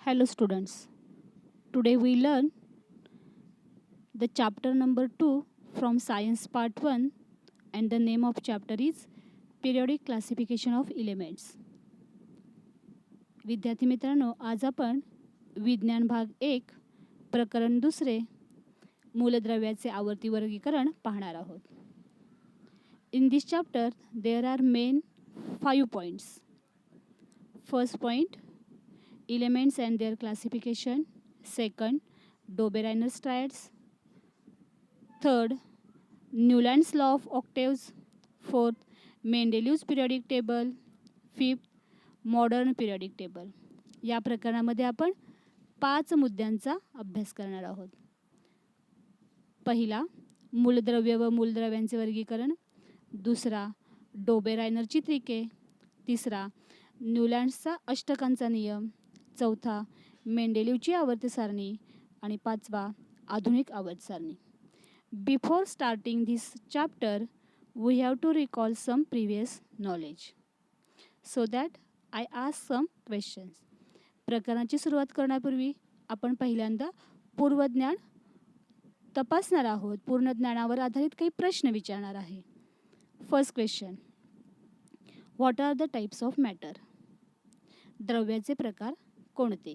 Hello students. Today we learn the chapter number 2 from science part 1 and the name of chapter is periodic classification of elements. विद्यार्थी मित्रांनो, आज आपण विज्ञान भाग 1 प्रकरण 2 मूलद्रव्याचे आवर्ती वर्गीकरण पाहणार आहोत. In this chapter there are main 5 points. First point, elements and their classification. Second, Dobereiner's triads. Third, Newland's law of octaves. Fourth, Mendeleev's periodic table. Fifth, modern periodic table. या प्रकरणामध्ये आपण 5 मुद्द्यांचा अभ्यास करणार आहोत. पहिला, मूलद्रव्य व मूलद्रव्यांचे वर्गीकरण. दुसरा, डोबेरायनरची त्रिके. तिसरा, न्यूलँड्सचा अष्टकांचा नियम. चौथा, मेंडेलीवची आवर्त सारणी. आणि पाचवा, आधुनिक आवर्त सारणी. Before starting this chapter, we have to recall some previous knowledge. So that I ask some questions. प्रकरणाची सुरुवात करण्यापूर्वी आपण पहिल्यांदा पूर्वज्ञान तपासणार आहोत. पूर्ण ज्ञानावर आधारित काही प्रश्न विचारणार आहे. First question, what are the types of matter? द्रव्याचे प्रकार कोणते?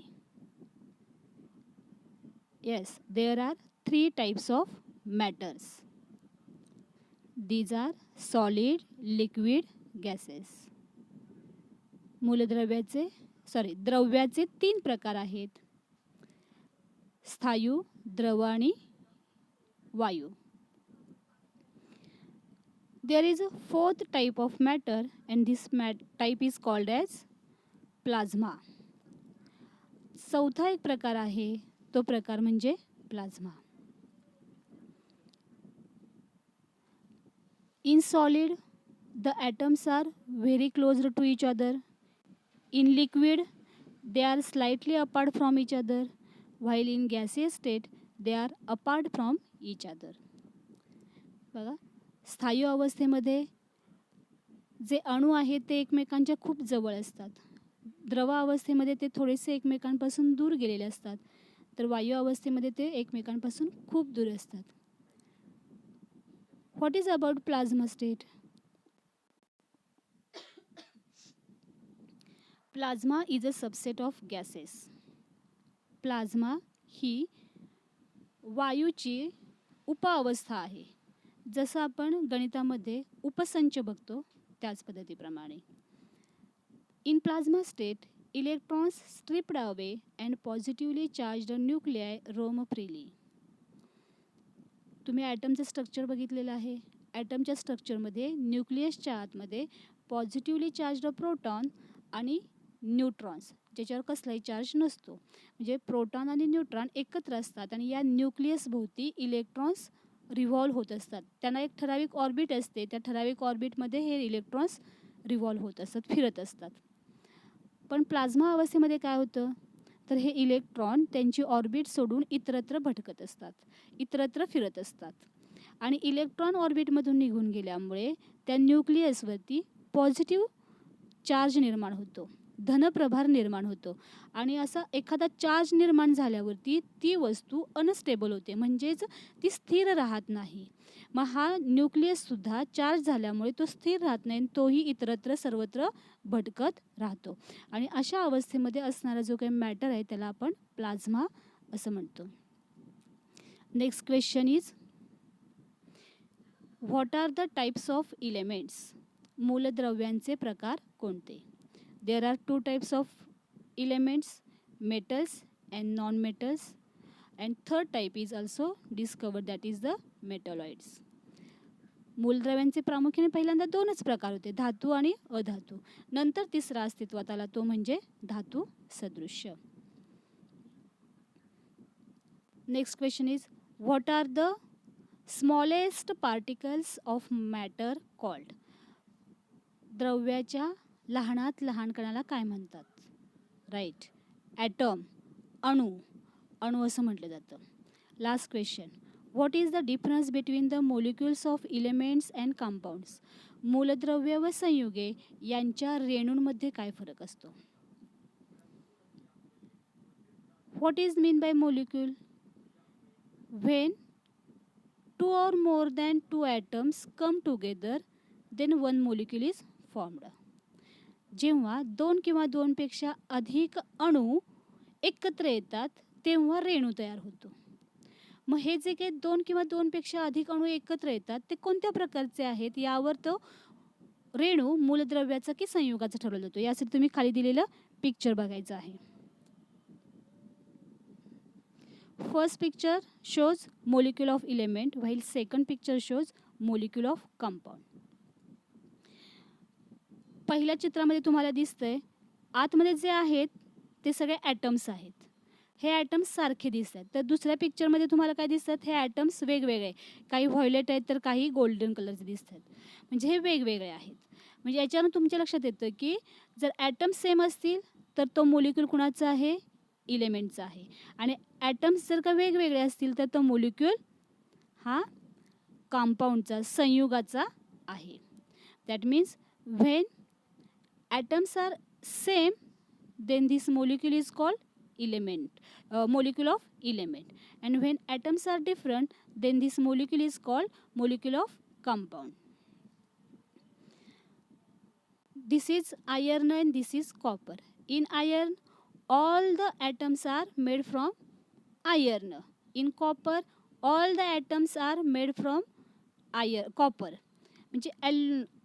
Yes, there are 3 types of matters. These are solid, liquid, gases. द्रव्याचे 3 प्रकार आहेत. स्थायू, द्रव आणि वायू. There is a 4th type of matter and this type is called as plasma. चौथा एक प्रकार आहे, तो प्रकार म्हणजे plasma. In solid, the atoms are very close to each other. In liquid, they are slightly apart from each other, while in gaseous state, they are apart from each other. बघा, स्थायू अवस्थेमध्ये जे अणू आहेत ते एकमेकांच्या खूप जवळ असतात. द्रव अवस्थेमध्ये ते थोडेसे एकमेकांपासून दूर गेलेले असतात, तर वायू अवस्थेमध्ये ते एकमेकांपासून खूप दूर असतात. What is about plasma state? Plasma is a subset of gases. Plasma ही वायूची उपअवस्था आहे. जसं आपण गणितामध्ये उपसंच बघतो त्याच पद्धतीप्रमाणे. In plasma state, electrons stripped away and positively charged nuclei roam freely. तुम्ही ॲटमचं स्ट्रक्चर बघितलेलं आहे. ॲटमच्या स्ट्रक्चरमध्ये न्यूक्लियसच्या आतमध्ये पॉझिटिव्हली चार्ज्ड प्रोटॉन आणि न्यूट्रॉन्स, ज्याच्यावर कसलाही चार्ज नसतो, म्हणजे प्रोटॉन आणि न्यूट्रॉन एकत्र असतात आणि या न्यूक्लियसभोवती इलेक्ट्रॉन्स रिव्हॉल्व होत असतात. त्यांना एक ठराविक ऑर्बिट असते, त्या ठराविक ऑर्बिटमध्ये हे इलेक्ट्रॉन्स रिव्हॉल्व होत असतात, फिरत असतात. पण प्लाझ्मा अवस्थेमध्ये काय होतं, तर हे इलेक्ट्रॉन त्यांची ऑर्बिट सोडून इतरत्र भटकत असतात, इतरत्र फिरत असतात. आणि इलेक्ट्रॉन ऑर्बिटमधून निघून गेल्यामुळे त्या न्यूक्लियसवरती पॉझिटिव्ह चार्ज निर्माण होतो, धनप्रभार निर्माण होतो. आणि असा एखादा चार्ज निर्माण झाल्यावरती ती वस्तू अनस्टेबल होते, म्हणजेच ती स्थिर राहत नाही. मग हा न्यूक्लियससुद्धा चार्ज झाल्यामुळे तो स्थिर राहत नाही, तोही इतरत्र सर्वत्र भटकत राहतो. आणि अशा अवस्थेमध्ये असणारा जो काही मॅटर आहे त्याला आपण प्लाझ्मा असं म्हणतो. Next question is, what are the types of elements? मूलद्रव्यांचे प्रकार कोणते? There are 2 types of elements, metals and non-metals, and third type is also discovered, that is the metalloids. मूलद्रव्यांचे प्रामुख्याने पहिल्यांदा 2च प्रकार होते, धातू आणि अधातू. नंतर तिसरा अस्तित्वात आला, तो म्हणजे धातू सदृश्य. Next question is, what are the smallest particles of matter called? द्रव्याच्या लहानात लहान कणाला काय म्हणतात? राईट, ॲटम, अणू, अणू असं म्हटलं जातं. Last question, what is the difference between the molecules of elements and compounds? मूलद्रव्य व संयुगे यांच्या रेणूंमध्ये काय फरक असतो? What is mean by molecule? When two or more than two atoms come together, then one molecule is formed. जेव्हा दोन किंवा दोनपेक्षा अधिक अणू एकत्र येतात तेव्हा रेणू तयार होतो. मग हे जे काही दोन किंवा दोनपेक्षा अधिक अणू एकत्र येतात ते कोणत्या प्रकारचे आहेत यावर तो रेणू मूलद्रव्याचा की संयुगाचा ठरवला जातो. यासाठी तुम्ही खाली दिलेलं पिक्चर बघायचं आहे. First picture shows molecule of element while second picture shows molecule of compound. पहिल्या चित्रामध्ये तुम्हाला दिसतंय आतमध्ये जे आहेत ते सगळे ॲटम्स आहेत. हे ॲटम्स सारखे दिसतात. तर दुसऱ्या पिक्चरमध्ये तुम्हाला काय दिसतात? हे ॲटम्स वेगवेगळे, काही व्हायोलेट आहेत तर काही गोल्डन कलरचे दिसतात. म्हणजे हे वेगवेगळे आहेत. म्हणजे याच्यानं तुमच्या लक्षात येतं की जर ॲटम्स सेम असतील तर तो मोलिक्यूल कुणाचा आहे? इलेमेंटचा आहे. आणि ॲटम्स जर का वेगवेगळे असतील तर तो मोलिक्यूल हा कंपाऊंडचा संयुगाचा आहे. That means when atoms are same then this molecule is called element, molecule of element, and when atoms are different then this molecule is called molecule of compound. This is iron and this is copper. In iron all the atoms are made from iron. In copper all the atoms are made from copper. म्हणजे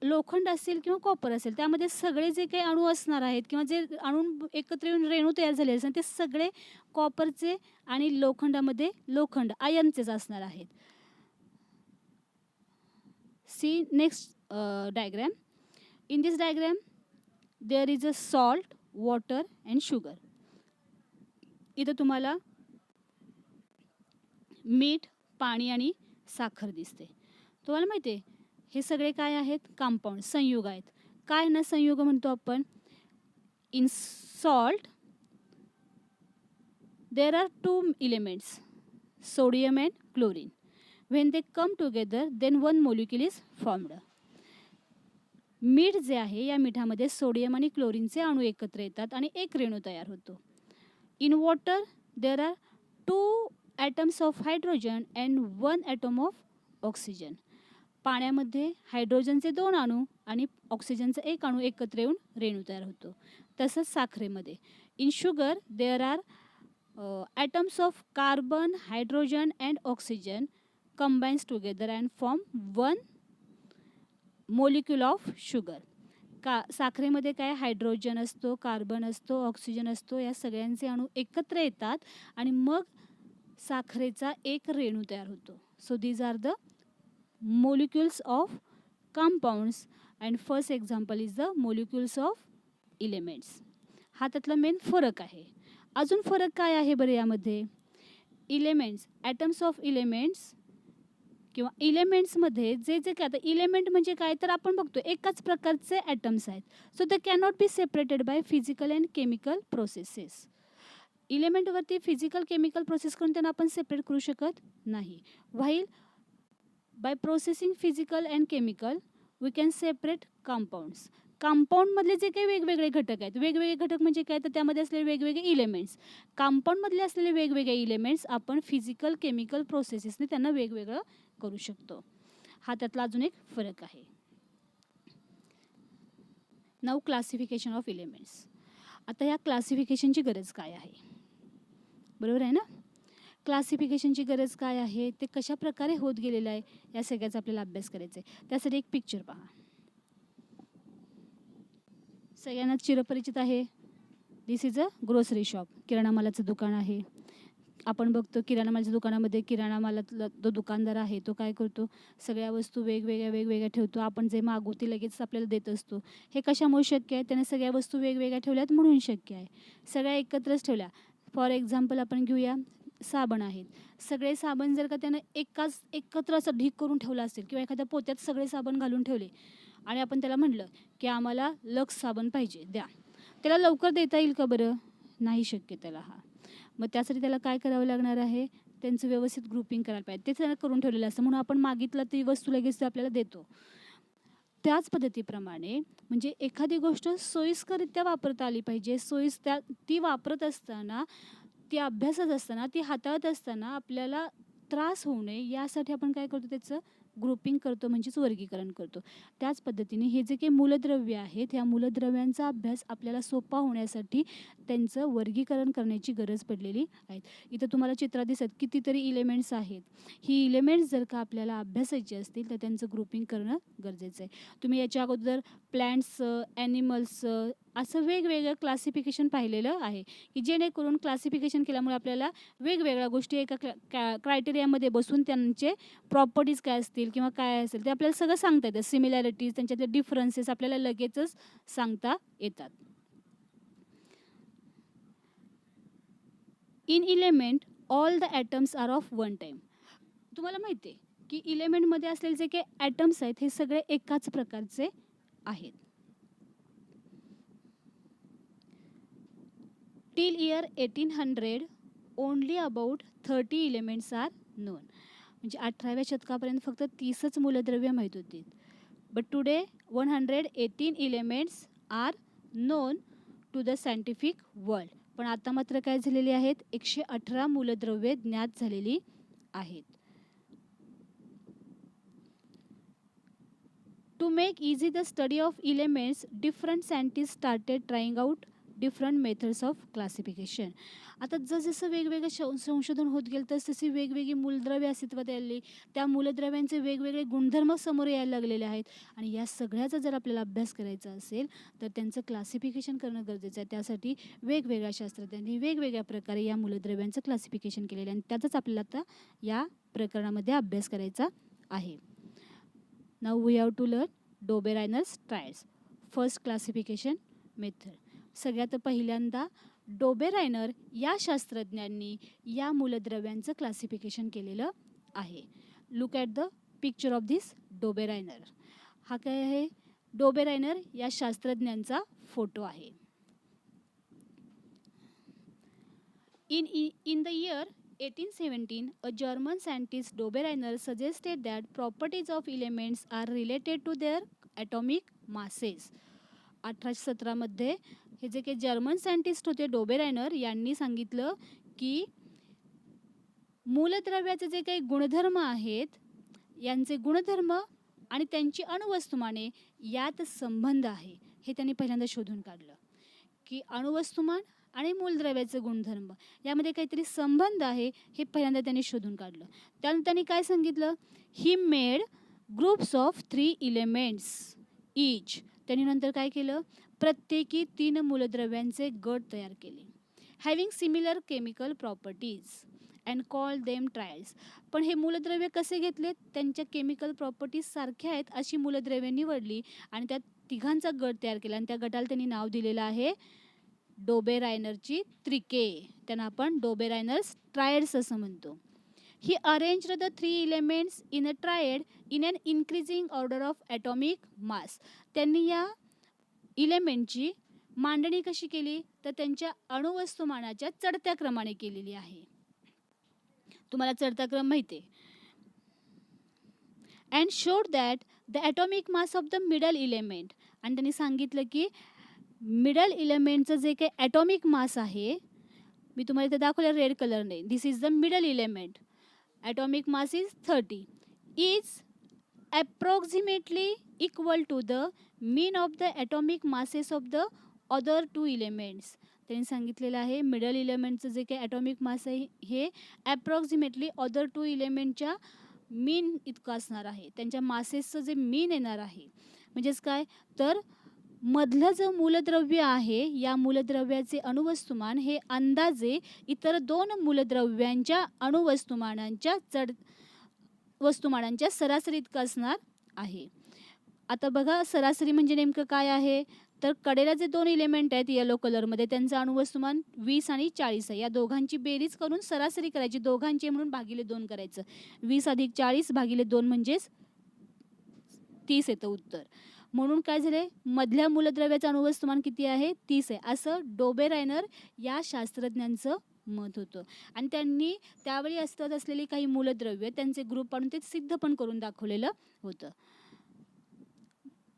लोखंड असेल किंवा copper असेल त्यामध्ये सगळे जे काही अणू असणार आहेत किंवा जे अणू एकत्र येऊन रेणू तयार झाले असेल ते सगळे कॉपरचे आणि लोखंडामध्ये लोखंड आयर्नचेच असणार आहेत. See next diagram. In this diagram there is a salt, water and sugar. इथं तुम्हाला मीठ, पाणी आणि साखर दिसते. तुम्हाला माहिती आहे हे सगळे काय आहेत? कंपाऊंड, संयुग आहेत. काय ना संयुग म्हणतो आपण? In salt there are two elements, sodium and chlorine. When they come together then one molecule is formed. मीठ जे आहे या मिठामध्ये सोडियम आणि क्लोरीनचे अणू एकत्र येतात आणि एक रेणू तयार होतो. In water there are two atoms of hydrogen and one atom of oxygen. पाण्यामध्ये हायड्रोजनचे दोन अणू आणि ऑक्सिजनचा एक अणू एकत्र येऊन रेणू तयार होतो. तसंच साखरेमध्ये in sugar there are atoms of carbon, hydrogen and oxygen combines together and form one molecule of sugar. साखरेमध्ये काय? हायड्रोजन असतो, कार्बन असतो, ऑक्सिजन असतो. या सगळ्यांचे अणू एकत्र येतात आणि मग साखरेचा एक रेणू तयार होतो. So these are the molecules of compounds and first example is the molecules of elements. हा त्यातला मेन फरक आहे. अजून फरक काय आहे बरं यामध्ये? इलेमेंट्स, ॲटम्स ऑफ इलेमेंट्स किंवा इलेमेंट्समध्ये जे जे काय, आता इलेमेंट म्हणजे काय तर आपण बघतो एकाच प्रकारचे ॲटम्स आहेत. So they cannot be separated by physical and chemical processes. इलेमेंटवरती फिजिकल केमिकल प्रोसेस करून त्यांना आपण सेपरेट करू शकत नाही. While by processing physical and chemical we can separate compounds. कंपाऊंडमधले जे काही वेगवेगळे घटक आहेत, वेगवेगळे घटक म्हणजे काय तर त्यामध्ये असलेले वेगवेगळे इलेमेंट्स, कंपाऊंडमधले असलेले वेगवेगळे इलेमेंट्स आपण फिजिकल केमिकल प्रोसेसेसने त्यांना वेगवेगळं करू शकतो. हा त्यातला अजून एक फरक आहे. Now classification of elements. आता या क्लासिफिकेशनची गरज काय आहे? बरोबर आहे ना? क्लासिफिकेशनची गरज काय आहे, ते कशा प्रकारे होत गेलेलं आहे या सगळ्याचा आपल्याला अभ्यास करायचा आहे. त्यासाठी एक पिक्चर पहा. सगळ्यांना चिरपरिचित आहे. दिस इज अ ग्रोसरी शॉप. किराणा मालाचं दुकान आहे. आपण बघतो किराणा मालाच्या दुकानामध्ये किराणा मालातला जो दुकानदार आहे तो काय करतो? सगळ्या वस्तू वेगवेगळ्या ठेवतो. आपण जे मागू ते लगेच आपल्याला देत असतो. हे कशामुळे शक्य आहे? त्याने सगळ्या वस्तू वेगवेगळ्या ठेवल्यात म्हणून शक्य आहे. सगळ्या एकत्रच ठेवल्या. फॉर एक्झाम्पल आपण घेऊया साबण आहेत. सगळे साबण जर का त्यानं एकत्र असं ढीक करून ठेवलं असेल किंवा एखाद्या पोत्यात सगळे साबण घालून ठेवले आणि आपण त्याला म्हटलं की आम्हाला लक्स साबण पाहिजे द्या, त्याला लवकर देता येईल का बरं? नाही शक्य त्याला. मग त्यासाठी त्याला काय करावं लागणार आहे? त्यांचं व्यवस्थित ग्रुपिंग करायला पाहिजे. ते त्यानं करून ठेवलेलं असतं म्हणून आपण मागितलं ती वस्तू लगेच आपल्याला देतो. त्याच पद्धतीप्रमाणे म्हणजे एखादी गोष्ट सोयीस्करित्या वापरता आली पाहिजे. ती वापरत असताना ती अभ्यासत असताना, ती हाताळत असताना आपल्याला त्रास होऊ नये यासाठी आपण काय करतो, त्याचं ग्रुपिंग करतो म्हणजेच वर्गीकरण करतो. त्याच पद्धतीने हे जे काही मूलद्रव्य आहेत, ह्या मूलद्रव्यांचा अभ्यास आपल्याला सोपा होण्यासाठी त्यांचं वर्गीकरण करण्याची गरज पडलेली आहे. इथं तुम्हाला चित्रात दिसत कितीतरी इलेमेंट्स आहेत. ही इलेमेंट्स जर का आपल्याला अभ्यासायची असतील तर त्यांचं ग्रुपिंग करणं गरजेचं आहे. तुम्ही याच्या अगोदर प्लॅन्ट्सचं, ॲनिमल्सचं असं वेगवेगळं क्लासिफिकेशन पाहिलेलं आहे, की जेणेकरून क्लासिफिकेशन केल्यामुळे आपल्याला वेगवेगळ्या गोष्टी एका क्रायटेरियामध्ये बसून त्यांचे प्रॉपर्टीज काय असतील किंवा काय असेल ते आपल्याला सगळं सांगता येतं. सिमिलॅरिटीज, त्यांच्यातले डिफरन्सेस आपल्याला लगेचच सांगता येतात. In element all the atoms are of one time. तुम्हाला माहिती आहे की इलेमेंटमध्ये असलेले जे काही ॲटम्स आहेत हे सगळे एकाच प्रकारचे आहेत. Till year 1800 only about 30 elements are known. म्हणजे 18व्या शतकापर्यंत फक्त 30च मूलद्रव्य माहीत होती. But today 118 elements are known to the scientific world. पण आता मात्र काय झालेली आहेत, 118 मूलद्रव्ये ज्ञात झालेली आहेत. To make easy the study of elements different scientist started trying out different methods of classification. आता जसजसं वेगवेगळं संशोधन होत गेलं तसतशी वेगवेगळी मूलद्रव्ये अस्तित्वात आली. त्या मूलद्रव्यांचे वेगवेगळे गुणधर्म समोर यायला लागलेले आहेत आणि या सगळ्याचा जर आपल्याला अभ्यास करायचा असेल तर त्यांचं क्लासिफिकेशन करणं गरजेचं आहे. त्यासाठी वेगवेगळ्या शास्त्रज्ञांनी वेगवेगळ्या प्रकारे या मूलद्रव्यांचं क्लासिफिकेशन केलेलं आहे आणि त्याचाच आपल्याला आता या प्रकरणामध्ये अभ्यास करायचा आहे. Now we have to learn Dobereiner's triads. First classification method. सगळ्यात पहिल्यांदा डोबेरायनर या शास्त्रज्ञांनी या मूलद्रव्यांचं क्लासिफिकेशन केलेलं आहे. Look at the picture of this Dobereiner. हा काय आहे, डोबेरायनर या शास्त्रज्ञांचा फोटो आहे. In the year 1817, a German scientist Dobereiner suggested that properties of elements are related to their atomic masses. 1817 मध्ये हे जे काही जर्मन सायंटिस्ट होते डोबेरायनर यांनी सांगितलं की मूलद्रव्याचे जे काही गुणधर्म आहेत यांचे गुणधर्म आणि त्यांची अणुवस्तुमाने यात संबंध आहे. हे त्यांनी पहिल्यांदा शोधून काढलं की अणुवस्तुमान आणि मूलद्रव्याचे गुणधर्म यामध्ये काहीतरी संबंध आहे, हे पहिल्यांदा त्यांनी शोधून काढलं. त्यानंतर त्यांनी काय सांगितलं, he made groups of 3 elements each. त्यांनी नंतर काय केलं, प्रत्येकी 3 मूलद्रव्यांचे गट तयार केले. Having similar chemical properties and call them trials. पण हे मूलद्रव्य कसे घेतले, त्यांच्या केमिकल प्रॉपर्टीज सारख्या आहेत अशी मूलद्रव्ये निवडली आणि त्या तिघांचा गट तयार केला आणि त्या गटाला त्यांनी नाव दिलेलं आहे डोबेरायनरची त्रिके. त्यांना आपण डोबेरायनर्स ट्रायड्स असं म्हणतो. He arranged the 3 elements in a triad in an increasing order of atomic mass. त्यांनी या इलेमेंटची मांडणी कशी केली, तर त्यांच्या अणुवस्तुमानाच्या चढत्या क्रमाने केलेली आहे. तुम्हाला चढता क्रम माहिती आहे. And showed that the atomic mass of the middle element. आणि त्यांनी सांगितलं की मिडल इलेमेंटचं जे काही ॲटॉमिक मास आहे, मी तुम्हाला इथे दाखवलं रेड कलरने, this is the middle element. Atomic mass is 30 is approximately equal to the mean of the atomic masses of the other 2 elements. त्यांनी सांगितलेलं आहे मिडल इलेमेंटचं जे काही ॲटॉमिक मास आहे हे ॲप्रॉक्सिमेटली अदर 2 इलेमेंटच्या मीन इतकं असणार आहे. त्यांच्या मासेसचं जे मीन येणार आहे, म्हणजेच काय तर मधलं जो मूलद्रव्य आहे या मूलद्रव्याचे अणुवस्तुमान हे अंदाजे इतर 2 मूलद्रव्यांच्या अणुवस्तुमानांच्या वस्तुमानांच्या सरासरी इतकं असणार आहे. आता बघा सरासरी म्हणजे नेमकं काय आहे, तर कडेला जे 2 इलेमेंट आहेत येलो कलरमध्ये त्यांचं अणुवस्तुमान 20 आणि 40 आहे. या दोघांची बेरीज करून सरासरी करायची, दोघांची म्हणून भागिले 2 करायचं. 20 अधिक 40 भागिले 2 म्हणजेच 30 येतं उत्तर. म्हणून काय झाले, मधल्या मूलद्रव्याचं अणुवस्तुमान किती आहे, 30 आहे असं डोबेरायनर या शास्त्रज्ञांचं मत होतं. आणि त्यांनी त्यावेळी अस्तित्वात असलेली काही मूलद्रव्य त्यांचे ग्रुप पाडून ते सिद्ध पण करून दाखवलेलं होतं.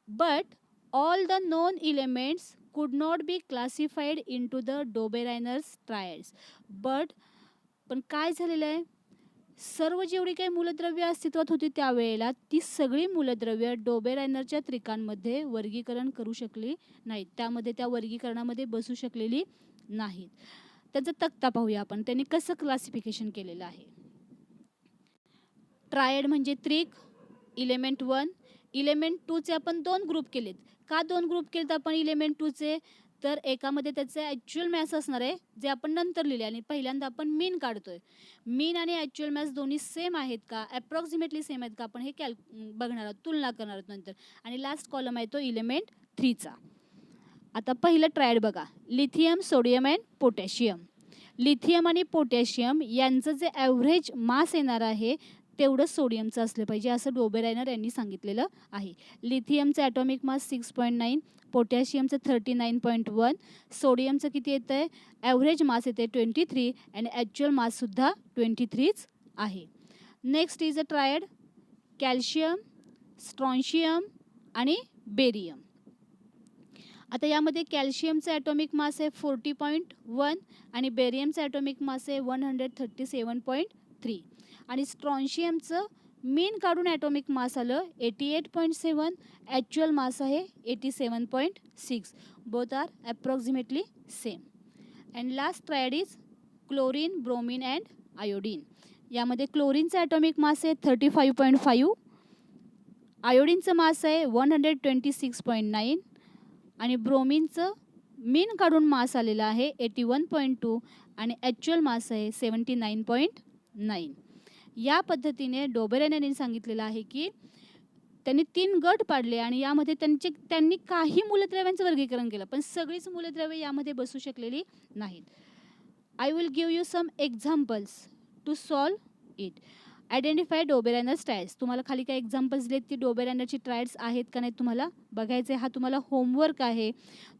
But all the non elements could not be classified into the Dobereiner's triads. पण काय झालेलं आहे, सर्व जेवढी काही मूलद्रव्य अस्तित्वात होती त्यावेळेला ती सगळी मूलद्रव्य डोबेरायनरच्या त्रिकांमध्ये वर्गीकरण करू शकली नाहीत, त्यामध्ये त्या वर्गीकरणामध्ये बसू शकलेली नाहीत. त्याचा तक्ता पाहूया आपण, त्यांनी कसं क्लासिफिकेशन केलेलं आहे. ट्रायड म्हणजे त्रिक, इलेमेंट 1, इलेमेंट 2चे आपण 2 ग्रुप केलेत. का 2 ग्रुप केलेत आपण इलेमेंट 2चे? तर एकामध्ये त्याचे ॲक्च्युअल मॅस असणार आहे, जे आपण नंतर लिहिले, आणि पहिल्यांदा आपण मीन काढतोय. मीन आणि ॲक्च्युअल मॅस दोन्ही सेम आहेत का, ॲप्रॉक्सिमेटली सेम आहेत का, आपण हे बघणार आहोत, तुलना करणार आहोत नंतर. आणि लास्ट कॉलम आहे तो इलेमेंट 3चा. आता पहिलं ट्रायड बघा, lithium, sodium and potassium. Lithium आणि पोटॅशियम यांचं जे ॲव्हरेज मास येणार आहे तेवढं सोडियमचं असलं पाहिजे, असं डोबेरायनर यांनी सांगितलेलं आहे. लिथियमचं ॲटॉमिक मास 6.9, पोटॅशियमचं 39.1, सोडियमचं किती येतं आहे, ॲव्हरेज मास येते 23 आणि ॲक्च्युअल माससुद्धा 23च आहे. Next is a triad, calcium, strontium आणि बेरियम. आता यामध्ये कॅल्शियमचं ॲटॉमिक मास आहे 40.1 आणि बेरियमचं ॲटॉमिक मास आहे 137.3 आणि स्ट्रॉन्शियमचं मीन काढून ॲटॉमिक मास आलं 88.7, ॲक्च्युअल मास आहे 87.6. Both are approximately same. And last triad is chlorine, bromine and iodine. यामध्ये क्लोरीनचं ॲटॉमिक मास आहे 35.5, आयोडीनचं मास आहे 126.9 आणि ब्रोमीनचं मीन काढून मास आलेला आहे 81.2 आणि ॲक्च्युअल मास आहे 79.9. या पद्धतीने डोबेरायनरने सांगितलेलं आहे की त्यांनी 3 गट पाडले आणि यामध्ये त्यांनी काही मूलद्रव्यांचं वर्गीकरण केलं, पण सगळीच मूलद्रव्ये यामध्ये बसू शकलेली नाहीत. I will give you some examples to solve it. Identify Dobereiner's triads. तुम्हाला खाली काही एक्झाम्पल्स दिलेत की डोबेरायनरची ट्रायड्स आहेत का नाही तुम्हाला बघायचं आहे. हा तुम्हाला होमवर्क आहे.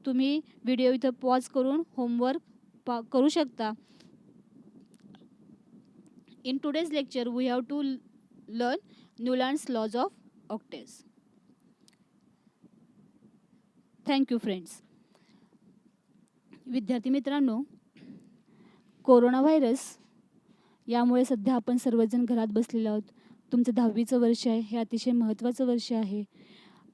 तुम्ही व्हिडिओ इथं पॉज करून होमवर्क करू शकता. In today's lecture, we have to learn Newland's laws of octaves. Thank you, friends. विद्यार्थी मित्रांनो, कोरोना व्हायरस यामुळे सध्या आपण सर्वजण घरात बसलेलो आहोत. तुमचं 10वीचं वर्ष आहे, हे अतिशय महत्त्वाचं वर्ष आहे.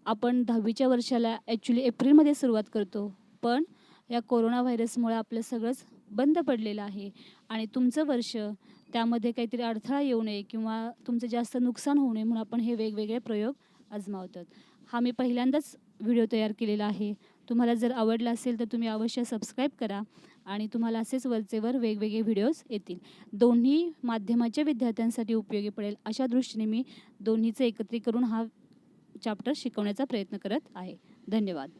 आपण 10वीच्या वर्षाला ॲक्च्युली एप्रिलमध्ये सुरुवात करतो, पण या कोरोना व्हायरसमुळे आपलं सगळंच बंद पडलेलं आहे आणि तुमचं वर्ष त्यामध्ये काहीतरी अडथळा येऊ नये किंवा तुमचं जास्त नुकसान होऊ नये म्हणून आपण हे वेगवेगळे प्रयोग आजमावतात. हा मी पहिल्यांदाच व्हिडिओ तयार केलेला आहे. तुम्हाला जर आवडला असेल तर तुम्ही अवश्य सबस्क्राईब करा आणि तुम्हाला असेच वरचेवर वेगवेगळे व्हिडिओज येतील. दोन्ही माध्यमाच्या विद्यार्थ्यांसाठी उपयोगी पडेल अशा दृष्टीने मी दोन्हीचं एकत्रीकरण हा चॅप्टर शिकवण्याचा प्रयत्न करत आहे. धन्यवाद.